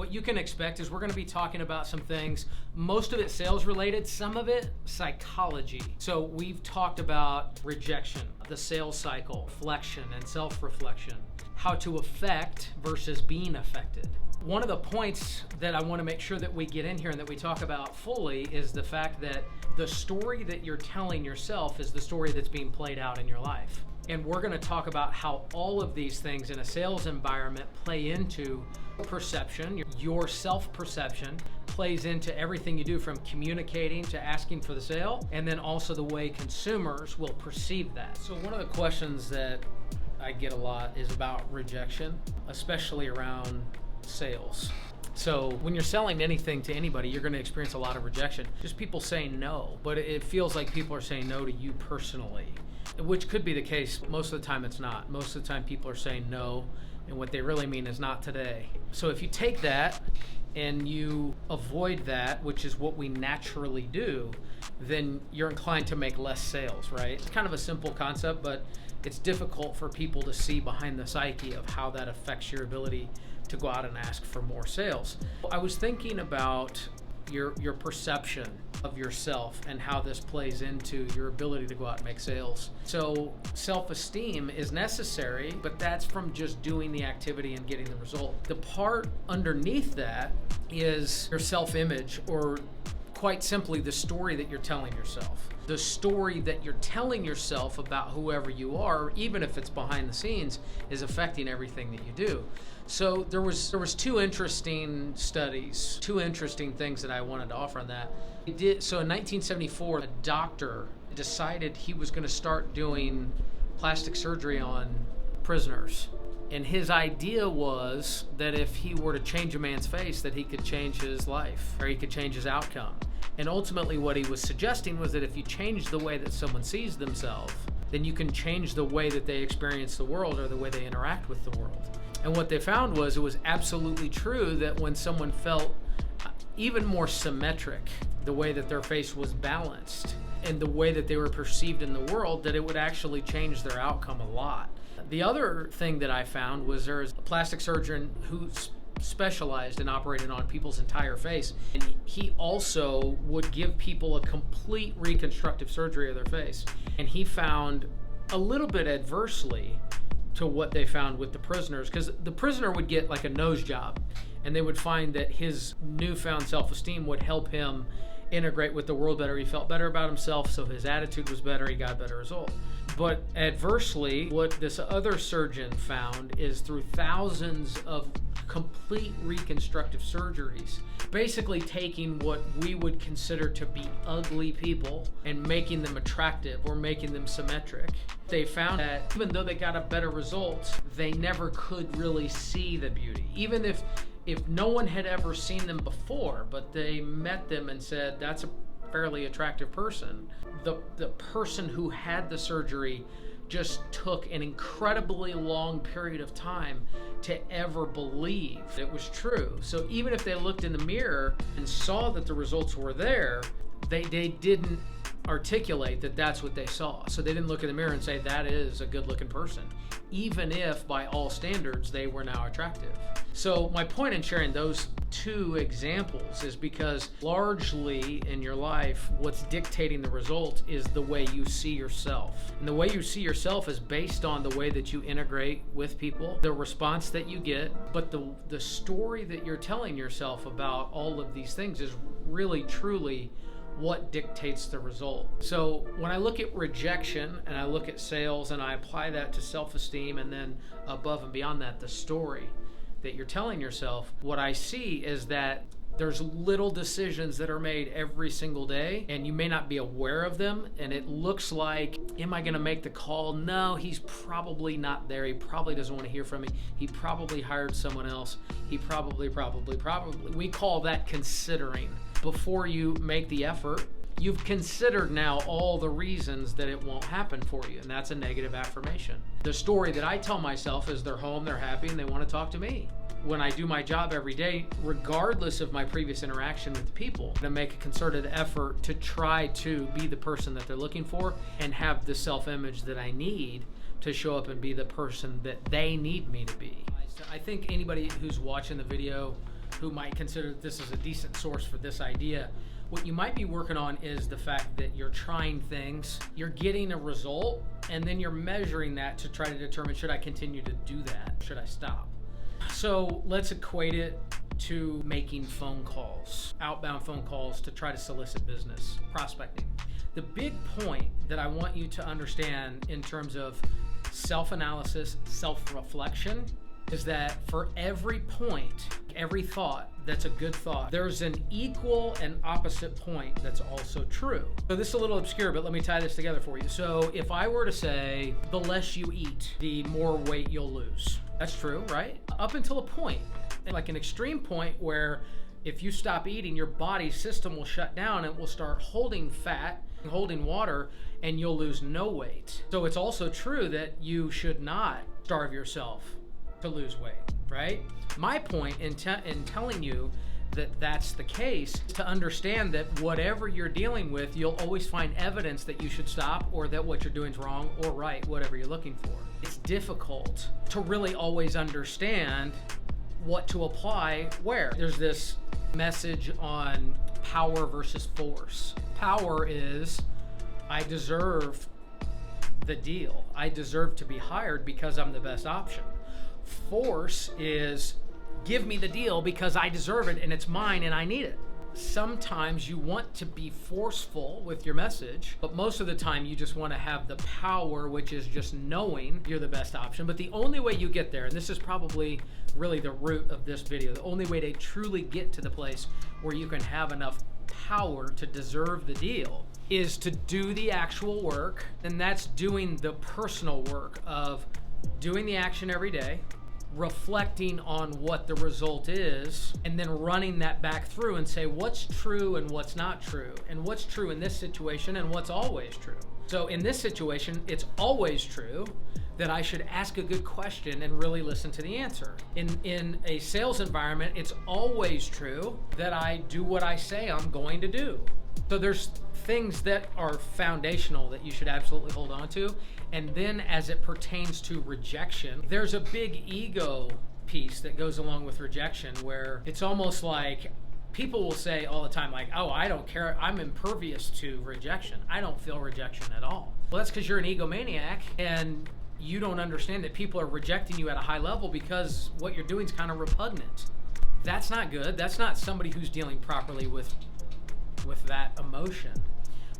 what you can expect is we're going to be talking about some things, most of it sales related, some of it psychology. So we've talked about rejection, the sales cycle, reflection and self-reflection, how to affect versus being affected. One of the points that I want to make sure that we get in here and that we talk about fully is the fact that the story that you're telling yourself is the story that's being played out in your life. And we're going to talk about how all of these things in a sales environment play into perception. Your self-perception plays into everything you do, from communicating to asking for the sale, and then also the way consumers will perceive that. So one of the questions that I get a lot is about rejection, especially around sales. So when you're selling anything to anybody, you're going to experience a lot of rejection. Just people saying no, but it feels like people are saying no to you personally, which could be the case. Most of the time it's not. Most of the time people are saying no, and what they really mean is not today. So if you take that and you avoid that, which is what we naturally do, then you're inclined to make less sales, right? It's kind of a simple concept, but it's difficult for people to see behind the psyche of how that affects your ability to go out and ask for more sales. I was thinking about your perception of yourself and how this plays into your ability to go out and make sales. So self-esteem is necessary, but that's from just doing the activity and getting the result. The part underneath that is your self-image, or quite simply the story that you're telling yourself. The story that you're telling yourself about whoever you are, even if it's behind the scenes, is affecting everything that you do. So there was two interesting studies, two interesting things that I wanted to offer on that. So in 1974, a doctor decided he was going to start doing plastic surgery on prisoners. And his idea was that if he were to change a man's face, that he could change his life, or he could change his outcome. And ultimately what he was suggesting was that if you change the way that someone sees themselves, then you can change the way that they experience the world or the way they interact with the world. And what they found was it was absolutely true that when someone felt even more symmetric, the way that their face was balanced and the way that they were perceived in the world, that it would actually change their outcome a lot. The other thing that I found was there was a plastic surgeon who specialized in operating on people's entire face, and he also would give people a complete reconstructive surgery of their face. And he found a little bit adversely to what they found with the prisoners, because the prisoner would get like a nose job, and they would find that his newfound self-esteem would help him integrate with the world better. He felt better about himself, so his attitude was better, he got a better result. But adversely, what this other surgeon found is through thousands of complete reconstructive surgeries, basically taking what we would consider to be ugly people and making them attractive or making them symmetric. They found that even though they got a better result, they never could really see the beauty. Even if no one had ever seen them before, but they met them and said, that's a fairly attractive person, the person who had the surgery just took an incredibly long period of time to ever believe it was true. So even if they looked in the mirror and saw that the results were there, they didn't articulate that that's what they saw. So they didn't look in the mirror and say, that is a good looking person, even if by all standards they were now attractive. So my point in sharing those two examples is because largely in your life, what's dictating the result is the way you see yourself. And the way you see yourself is based on the way that you integrate with people, the response that you get, but the story that you're telling yourself about all of these things is really, truly what dictates the result. So when I look at rejection and I look at sales and I apply that to self-esteem, and then above and beyond that, the story that you're telling yourself, what I see is that there's little decisions that are made every single day, and you may not be aware of them, and it looks like, am I gonna make the call? No, he's probably not there. He probably doesn't want to hear from me. He probably hired someone else. He probably. We call that considering. Before you make the effort, you've considered now all the reasons that it won't happen for you, and that's a negative affirmation. The story that I tell myself is they're home, they're happy, and they want to talk to me. When I do my job every day, regardless of my previous interaction with people, I'm gonna make a concerted effort to try to be the person that they're looking for and have the self-image that I need to show up and be the person that they need me to be. I think anybody who's watching the video who might consider that this is a decent source for this idea. What you might be working on is the fact that you're trying things, you're getting a result, and then you're measuring that to try to determine, should I continue to do that? Should I stop? So let's equate it to making phone calls, outbound phone calls to try to solicit business, prospecting. The big point that I want you to understand in terms of self-analysis, self-reflection, is that for every point, every thought that's a good thought, there's an equal and opposite point that's also true. So this is a little obscure, but let me tie this together for you. So if I were to say, the less you eat, the more weight you'll lose. That's true, right? Up until a point, like an extreme point where if you stop eating, your body system will shut down and it will start holding fat, holding water, and you'll lose no weight. So it's also true that you should not starve yourself to lose weight, right? My point in telling you that that's the case, to understand that whatever you're dealing with, you'll always find evidence that you should stop, or that what you're doing is wrong or right, whatever you're looking for. It's difficult to really always understand what to apply where. There's this message on power versus force. Power is, I deserve the deal. I deserve to be hired because I'm the best option. Force is, give me the deal because I deserve it and it's mine and I need it. Sometimes you want to be forceful with your message, but most of the time you just want to have the power, which is just knowing you're the best option. But the only way you get there, and this is probably really the root of this video, the only way to truly get to the place where you can have enough power to deserve the deal, is to do the actual work. And that's doing the personal work of doing the action every day, reflecting on what the result is, and then running that back through and say what's true and what's not true, and what's true in this situation and what's always true. So in this situation, it's always true that I should ask a good question and really listen to the answer. In a sales environment, it's always true that I do what I say I'm going to do. So there's things that are foundational that you should absolutely hold on to. And then as it pertains to rejection, there's a big ego piece that goes along with rejection, where it's almost like people will say all the time, like, oh, I don't care, I'm impervious to rejection. I don't feel rejection at all. Well, that's because you're an egomaniac and you don't understand that people are rejecting you at a high level because what you're doing is kind of repugnant. That's not good. That's not somebody who's dealing properly with that emotion.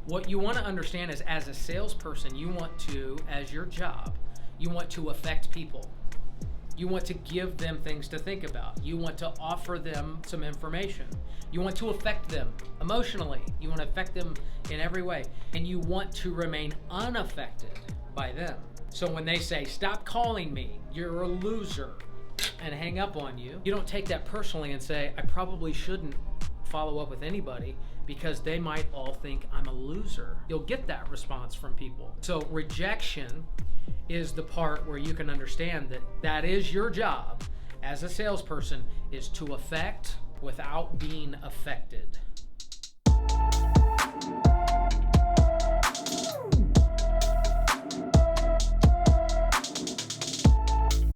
What you want to understand is, as a salesperson, you want to, as your job, you want to affect people. You want to give them things to think about. You want to offer them some information. You want to affect them emotionally. You want to affect them in every way. And you want to remain unaffected by them. So when they say, stop calling me, you're a loser, and hang up on you, you don't take that personally and say, I probably shouldn't follow up with anybody because they might all think I'm a loser. You'll get that response from people. So rejection is the part where you can understand that that is your job as a salesperson, is to affect without being affected.